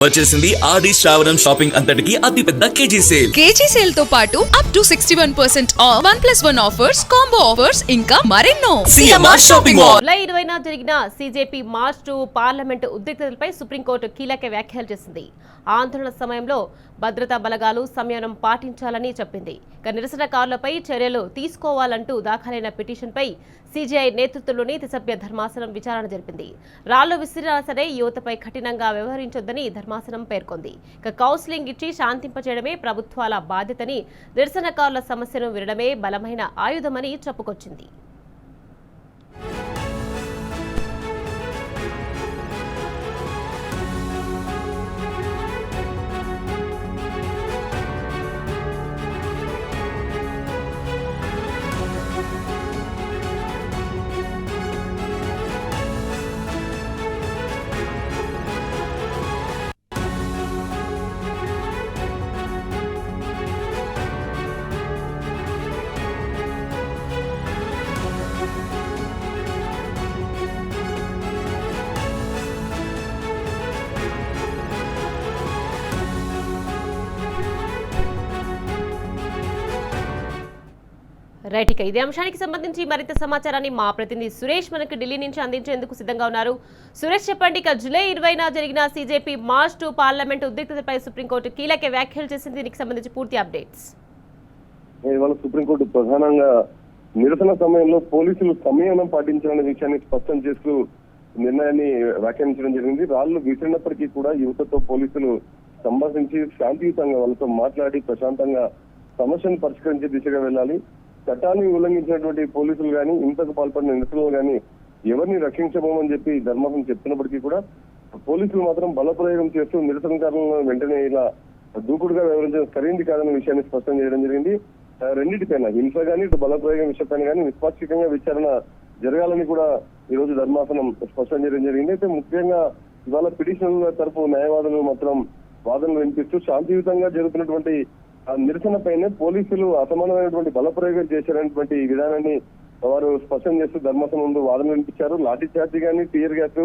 వచ్చేసింది ఆది శ్రావణం షాపింగ్ అంతటికి అతిపెద్ద కేజీ సేల్ తో పాటు up to 61% of 1+1 offers, combo offers ఇంకా మరెన్నో. CMR shopping mall. జూలై 20న జరిగిన సిజేపీ మార్చ్ 2 పార్లమెంట్ ఉద్రిక్తతలపై సుప్రీంకోర్టు కీలక వ్యాఖ్యలు చేసింది. ఆందోళన సమయంలో భద్రతా బలగాలు సంయమనం పాటించాలని చెప్పింది. నిరసనకారులపై చర్యలు తీసుకోవాలంటూ దాఖలైన పిటిషన్పై సిజేఐ నేతృత్వంలోని త్రిసభ్య ధర్మాసనం విచారణ జరిపింది. రాళ్లు విసిరినా సరే యువతపై కఠినంగా వ్యవహరించొద్దని ధర్మాసనం పేర్కొంది. కౌన్సిలింగ్ ఇచ్చి శాంతింపచేయడమే ప్రభుత్వాల బాధ్యతని, నిరసనకారుల సమస్యను వినడమే బలమైన ఆయుధమని చెప్పుకొచ్చింది. రైట్, ఇక ఇదే అంశానికి సంబంధించి మరింత సమాచారాన్ని మా ప్రతినిధి సురేష్ మనకు ఢిల్లీ నుంచి అందించేందుకు సిద్ధంగా ఉన్నారు. సురేష్, చెప్పండి, ఇక జూలై 20న జరిగిన సిజేపీ మార్చ్ 2 పార్లమెంట్ ఉద్రిక్తతపై సుప్రీంకోర్టు కీలక వ్యాఖ్యలు చేసింది. దీనికి సంబంధించి పూర్తి అప్డేట్స్. ఇవాళ సుప్రీంకోర్టు ప్రధానంగా నిరసన సమయంలో పోలీసులు సంయమనం పాటించాలనే విషయాన్ని స్పష్టం చేస్తూ నిర్ణయాన్ని వ్యాఖ్యానించడం జరిగింది. రాళ్లు విసిరినప్పటికీ కూడా యువతతో పోలీసులు సంభాషించి శాంతియుతంగా వాళ్ళతో మాట్లాడి ప్రశాంతంగా సమస్యను పరిష్కరించే దిశగా వెళ్ళాలి. చట్టాన్ని ఉల్లంఘించినటువంటి పోలీసులు గాని, హింసకు పాల్పడిన నిరసనలు గాని ఎవరిని రక్షించబోమని చెప్పి ధర్మాసనం చెప్తున్నప్పటికీ కూడా పోలీసులు మాత్రం బలప్రయోగం చేస్తూ నిరసనకారులను వెంటనే ఇలా దూకుడుగా వ్యవహరించడం సరైంది కాదన్న విషయాన్ని స్పష్టం చేయడం జరిగింది. రెండింటిపైన హింస గాని, ఇటు బలప్రయోగం విషయపైన గానీ నిష్పాక్షికంగా విచారణ జరగాలని కూడా ఈ రోజు ధర్మాసనం స్పష్టం చేయడం జరిగింది. అయితే ముఖ్యంగా ఇవాళ పిటిషనర్ల తరపు న్యాయవాదులు మాత్రం వాదనలు వినిపిస్తూ శాంతియుతంగా జరుగుతున్నటువంటి నిరసన పైన పోలీసులు అసమానమైనటువంటి బలప్రయోగం చేశారనేటువంటి విధానాన్ని వారు స్పష్టం చేస్తూ ధర్మాసనం ముందు వాదనలు వినిపించారు. లాఠీ చార్జీ గానీ, టీయర్ గ్యాస్,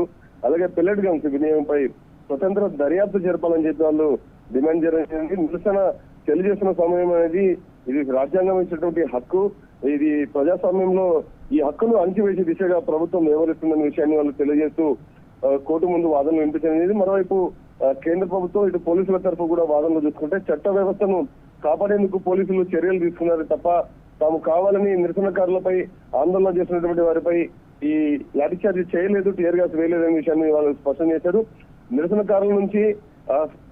అలాగే పెల్లెట్ గన్స్ వినియోగంపై స్వతంత్ర దర్యాప్తు జరపాలని చెప్పి వాళ్ళు డిమాండ్ చేయడం. నిరసన తెలియజేస్తున్న సమయం అనేది ఇది రాజ్యాంగం ఇచ్చినటువంటి హక్కు. ఇది ప్రజాస్వామ్యంలో ఈ హక్కును అణచివేసే దిశగా ప్రభుత్వం వ్యవహరిస్తుందనే విషయాన్ని వాళ్ళు తెలియజేస్తూ కోర్టు ముందు వాదనలు వినిపించడం. మరోవైపు కేంద్ర ప్రభుత్వం ఇటు పోలీసుల తరఫు కూడా వాదనలు చూసుకుంటే చట్ట వ్యవస్థను కాపాడేందుకు పోలీసులు చర్యలు తీసుకున్నారు తప్ప తాము కావాలని నిరసనకారులపై ఆందోళన చేసినటువంటి వారిపై ఈ లాఠీచార్జీ చేయలేదు, టీయర్ గ్యాస్ వేయలేదనే విషయాన్ని వాళ్ళు స్పష్టం చేశారు. నిరసనకారుల నుంచి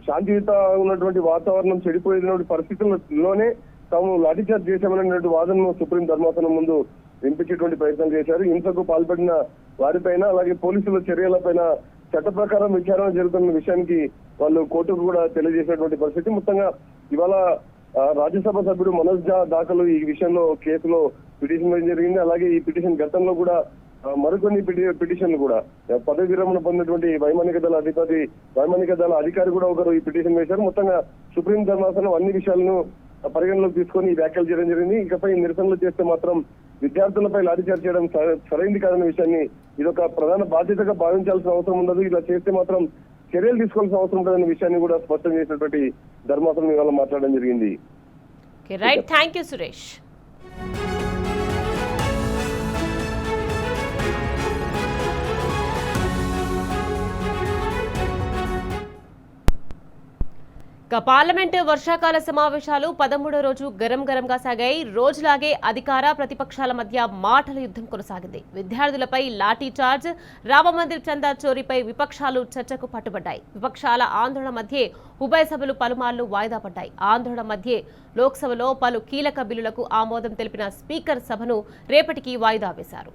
శాంతియుత ఉన్నటువంటి వాతావరణం చెడిపోయినటువంటి పరిస్థితుల్లోనే తాము లాఠీచార్జ్ చేశామనేటువంటి వాదనను సుప్రీం ధర్మాసనం ముందు వినిపించేటువంటి ప్రయత్నాలు చేశారు. హింసకు పాల్పడిన వారిపైన, అలాగే పోలీసుల చర్యలపైన చట్ట ప్రకారం విచారణ జరుగుతున్న విషయానికి వాళ్ళు కోర్టుకు కూడా తెలియజేసినటువంటి పరిస్థితి. మొత్తంగా ఇవాళ రాజ్యసభ సభ్యుడు మనోజ్ ఝా దాఖలు ఈ విషయంలో కేసులో పిటిషన్ వేయడం జరిగింది. అలాగే ఈ పిటిషన్ గతంలో కూడా మరికొన్ని పిటిషన్లు కూడా పదవి విరమణ పొందినటువంటి వైమానిక దళ అధికారి కూడా ఒకరు ఈ పిటిషన్ వేశారు. మొత్తంగా సుప్రీం ధర్మాసనం అన్ని విషయాలను పరిగణలోకి తీసుకొని ఈ వ్యాఖ్యలు చేయడం జరిగింది. ఇకపై నిరసనలు చేస్తే మాత్రం విద్యార్థులపై లాఠీచార్జ్ చేయడం సరైంది కాదన్న విషయాన్ని, ఇదొక ప్రధాన బాధ్యతగా భావించాల్సిన అవసరం ఉండదు, ఇలా చేస్తే మాత్రం చర్యలు తీసుకోవాల్సిన అవసరం ఉంటుందన్న విషయాన్ని కూడా స్పష్టం చేసినటువంటి ధర్మాసనం ఇవాళ మాట్లాడడం జరిగింది. Right, thank you Suresh. Parliament వర్షాకాల సమావేశాలు 13వ రోజు గరంగా సాగాయి. రోజులాగే అధికార ప్రతిపక్షాల మధ్య మాటల యుద్ధం కొనసాగింది. విద్యార్థులపై లాఠీ చార్జ్, రామమందిర్ చందా చోరీపై విపక్షాలు చర్చకు పట్టుబడ్డాయి. విపక్షాల ఆందోళన మధ్యే ఉభయ సభలు పలుమార్లు వాయిదా పడ్డాయి. ఆందోళన మధ్యే లోక్సభలో పలు కీలక బిల్లులకు ఆమోదం తెలిపిన స్పీకర్ సభను రేపటికి వాయిదా వేశారు.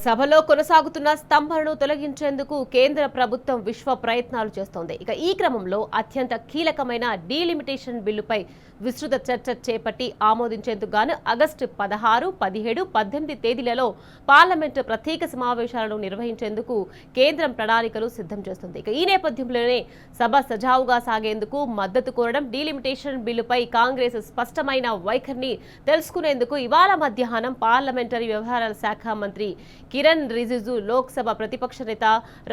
సభలో కొనసాగుతున్న స్తంభనను తొలగించేందుకు కేంద్ర ప్రభుత్వం విశ్వ ప్రయత్నాలు చేస్తోంది. ఈ క్రమంలో అత్యంత కీలకమైన డీలిమిటేషన్ బిల్లుపై విస్తృత చర్చ చేపట్టి ఆమోదించేందుకు గాను ఆగస్టు 16, 17, 18 తేదీలలో పార్లమెంటు ప్రత్యేక సమావేశాలను నిర్వహించేందుకు కేంద్రం ప్రణాళికలు సిద్ధం చేస్తుంది. ఈ నేపథ్యంలోనే సభ సజావుగా సాగేందుకు మద్దతు కోరడం, డీలిమిటేషన్ బిల్లుపై కాంగ్రెస్ స్పష్టమైన వైఖరిని తెలుసుకునేందుకు ఇవాళ మధ్యాహ్నం పార్లమెంటరీ వ్యవహారాల శాఖ మంత్రి కిరణ్ రిజిజు లోక్సభ ప్రతిపక్ష నేత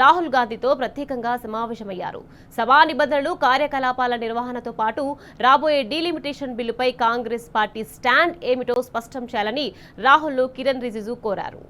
రాహుల్ గాంధీతో ప్రత్యేకంగా సమావేశమయ్యారు. సభా నిబంధనలు, కార్యకలాపాల నిర్వహణతో పాటు రాబోయే డీలిమిటేషన్ బిల్లుపై కాంగ్రెస్ పార్టీ స్టాండ్ ఏమిటో స్పష్టం చేయాలని రాహుల్ కిరణ్ రిజిజు కోరారు.